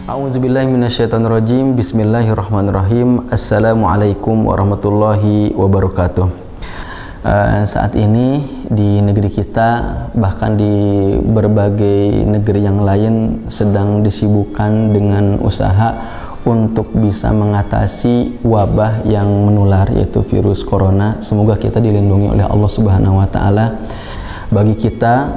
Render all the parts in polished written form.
A'udzubillahi minasyaitonirrajim. Bismillahirrahmanirrahim. Assalamualaikum warahmatullahi wabarakatuh. Saat ini di negeri kita, bahkan di berbagai negeri yang lain, sedang disibukkan dengan usaha untuk bisa mengatasi wabah yang menular, yaitu virus corona. Semoga kita dilindungi oleh Allah Subhanahu wa Ta'ala. Bagi kita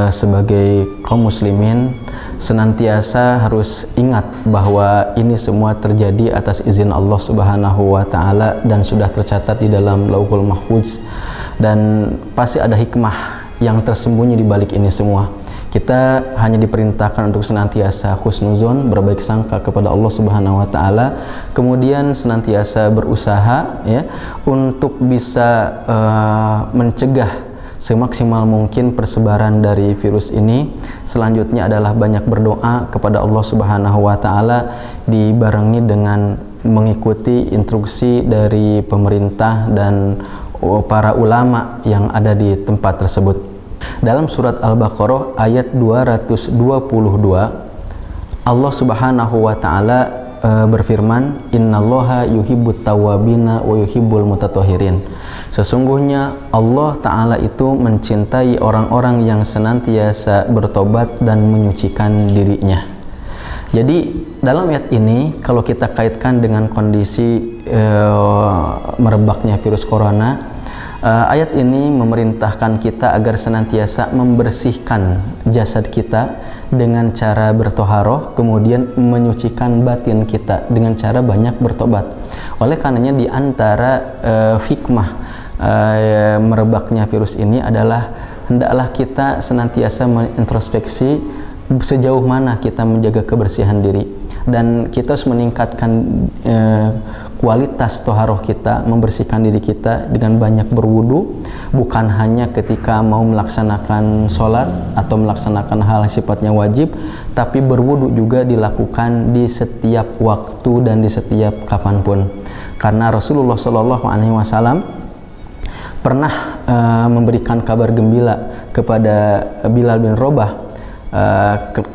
sebagai kaum muslimin, senantiasa harus ingat bahwa ini semua terjadi atas izin Allah Subhanahu wa Ta'ala dan sudah tercatat di dalam Lauhul Mahfuz, dan pasti ada hikmah yang tersembunyi di balik ini semua. Kita hanya diperintahkan untuk senantiasa husnuzon, berbaik sangka kepada Allah Subhanahu wa Ta'ala, kemudian senantiasa berusaha ya untuk bisa mencegah semaksimal mungkin persebaran dari virus ini. Selanjutnya adalah banyak berdoa kepada Allah Subhanahu wa Ta'ala, dibarengi dengan mengikuti instruksi dari pemerintah dan para ulama yang ada di tempat tersebut. Dalam surat Al-Baqarah ayat 222, Allah Subhanahu wa Ta'ala berfirman, innallaha yuhibbut tawwabina wa yuhibbul mutatahhirin. Sesungguhnya Allah Ta'ala itu mencintai orang-orang yang senantiasa bertobat dan menyucikan dirinya. Jadi dalam ayat ini, kalau kita kaitkan dengan kondisi merebaknya virus corona, ayat ini memerintahkan kita agar senantiasa membersihkan jasad kita dengan cara bertoharoh, kemudian menyucikan batin kita dengan cara banyak bertobat. Oleh karenanya di antara hikmah merebaknya virus ini adalah hendaklah kita senantiasa mengintrospeksi sejauh mana kita menjaga kebersihan diri, dan kita harus meningkatkan kualitas toharoh kita, membersihkan diri kita dengan banyak berwudu, bukan hanya ketika mau melaksanakan sholat atau melaksanakan hal yang sifatnya wajib, tapi berwudu juga dilakukan di setiap waktu dan di setiap kapanpun. Karena Rasulullah SAW pernah memberikan kabar gembira kepada Bilal bin Rabah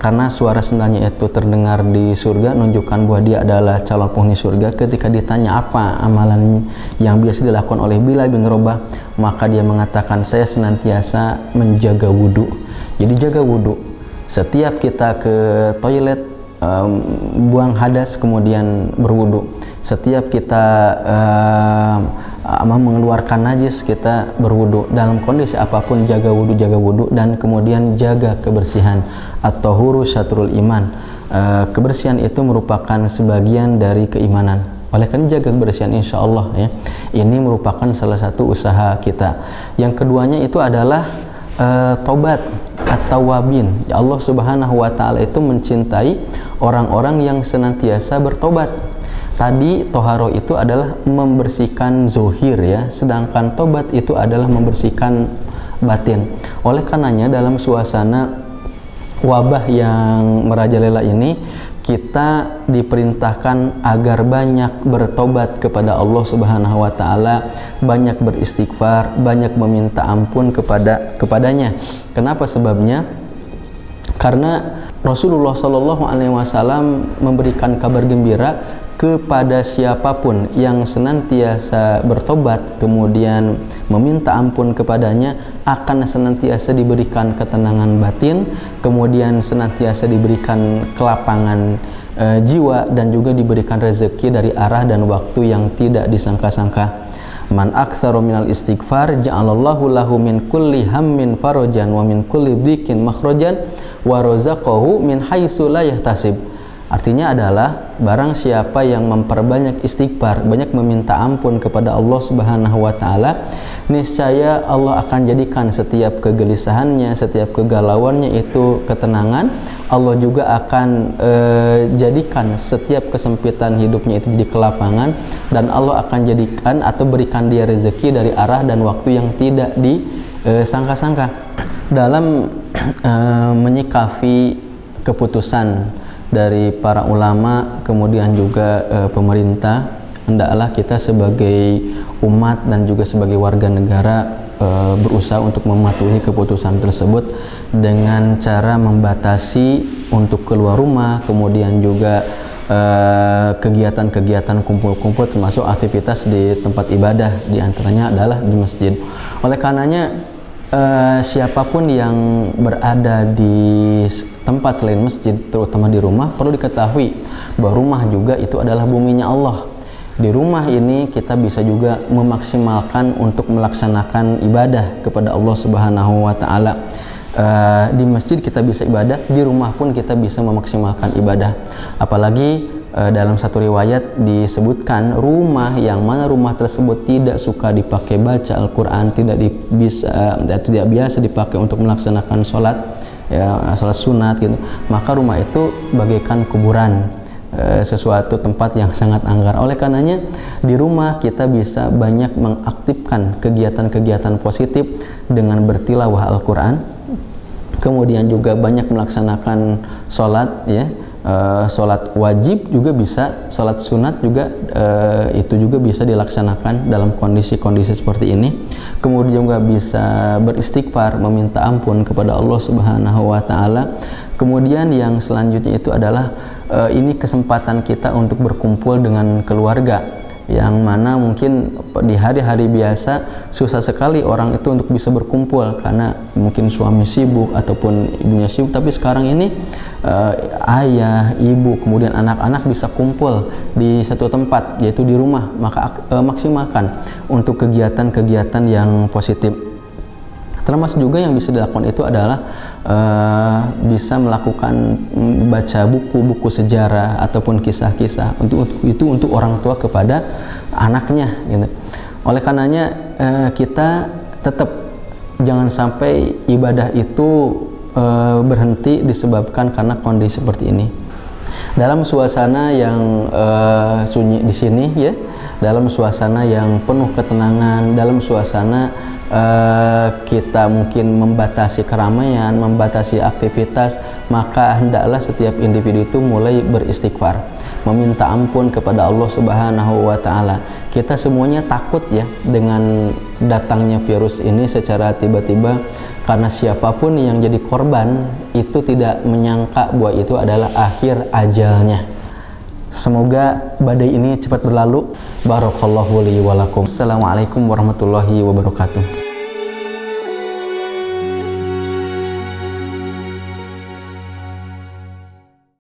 karena suara sendalnya itu terdengar di surga, menunjukkan bahwa dia adalah calon penghuni surga. Ketika ditanya apa amalan yang biasa dilakukan oleh Bilal bin Rabah, maka dia mengatakan, saya senantiasa menjaga wudhu. Jadi jaga wudhu, setiap kita ke toilet, buang hadas kemudian berwudhu. Setiap kita mengeluarkan najis, kita berwudu. Dalam kondisi apapun jaga wudu, dan kemudian jaga kebersihan. At-tahuru syatrul iman. Kebersihan itu merupakan sebagian dari keimanan. Oleh karena jaga kebersihan, insya Allah ya, ini merupakan salah satu usaha kita. Yang keduanya itu adalah tobat atau wabin. Ya, Allah Subhanahu wa Ta'ala itu mencintai orang-orang yang senantiasa bertobat. Tadi toharo itu adalah membersihkan zohir ya, sedangkan tobat itu adalah membersihkan batin. Oleh karenanya dalam suasana wabah yang merajalela ini, kita diperintahkan agar banyak bertobat kepada Allah Subhanahu wa Ta'ala, banyak beristighfar, banyak meminta ampun kepadanya. Kenapa sebabnya? Karena Rasulullah SAW memberikan kabar gembira kepada siapapun yang senantiasa bertobat kemudian meminta ampun kepadanya, akan senantiasa diberikan ketenangan batin, kemudian senantiasa diberikan kelapangan jiwa, dan juga diberikan rezeki dari arah dan waktu yang tidak disangka-sangka. Man aktsaru minal istighfar ja'alallahu lahu min kulli hammin farajan wa min kulli dhikin makhrajan wa razaqahu min haitsu la yahtasib. Artinya adalah barang siapa yang memperbanyak istighfar, banyak meminta ampun kepada Allah Subhanahu wa Ta'ala, niscaya Allah akan jadikan setiap kegelisahannya, setiap kegalauannya itu ketenangan. Allah juga akan jadikan setiap kesempitan hidupnya itu jadi kelapangan, dan Allah akan jadikan atau berikan dia rezeki dari arah dan waktu yang tidak disangka-sangka. Dalam menyikapi keputusan dari para ulama, kemudian juga pemerintah, hendaklah kita sebagai umat dan juga sebagai warga negara berusaha untuk mematuhi keputusan tersebut dengan cara membatasi untuk keluar rumah, kemudian juga kegiatan-kegiatan kumpul-kumpul termasuk aktivitas di tempat ibadah, diantaranya adalah di masjid. Oleh karenanya siapapun yang berada di tempat selain masjid, terutama di rumah, perlu diketahui bahwa rumah juga itu adalah buminya Allah. Di rumah ini kita bisa juga memaksimalkan untuk melaksanakan ibadah kepada Allah Subhanahu wa Ta'ala. Di masjid kita bisa ibadah, di rumah pun kita bisa memaksimalkan ibadah. Apalagi dalam satu riwayat disebutkan rumah yang mana rumah tersebut tidak suka dipakai baca Al-Quran, tidak biasa dipakai untuk melaksanakan sholat, ya, sholat sunat gitu, maka rumah itu bagaikan kuburan, sesuatu tempat yang sangat anggar. Oleh karenanya di rumah kita bisa banyak mengaktifkan kegiatan-kegiatan positif dengan bertilawah Al-Quran, kemudian juga banyak melaksanakan sholat, ya, sholat wajib juga bisa, sholat sunat juga itu juga bisa dilaksanakan dalam kondisi-kondisi seperti ini. Kemudian juga bisa beristighfar, meminta ampun kepada Allah Subhanahu wa Ta'ala. Kemudian yang selanjutnya itu adalah ini kesempatan kita untuk berkumpul dengan keluarga, yang mana mungkin di hari-hari biasa susah sekali orang itu untuk bisa berkumpul karena mungkin suami sibuk ataupun ibunya sibuk. Tapi sekarang ini ayah, ibu, kemudian anak-anak bisa kumpul di satu tempat, yaitu di rumah. Maka maksimalkan untuk kegiatan-kegiatan yang positif. Termasuk juga yang bisa dilakukan itu adalah bisa melakukan baca buku-buku sejarah ataupun kisah-kisah untuk orang tua kepada anaknya gitu. Oleh karenanya kita tetap jangan sampai ibadah itu berhenti disebabkan karena kondisi seperti ini. Dalam suasana yang sunyi di sini, ya, dalam suasana yang penuh ketenangan, dalam suasana kita mungkin membatasi keramaian, membatasi aktivitas, maka hendaklah setiap individu itu mulai beristighfar, meminta ampun kepada Allah Subhanahu wa Ta'ala. Kita semuanya takut, ya, dengan datangnya virus ini secara tiba-tiba, karena siapapun yang jadi korban itu tidak menyangka bahwa itu adalah akhir ajalnya. Semoga badai ini cepat berlalu. Barakallahu li wa lakum. Assalamualaikum warahmatullahi wabarakatuh.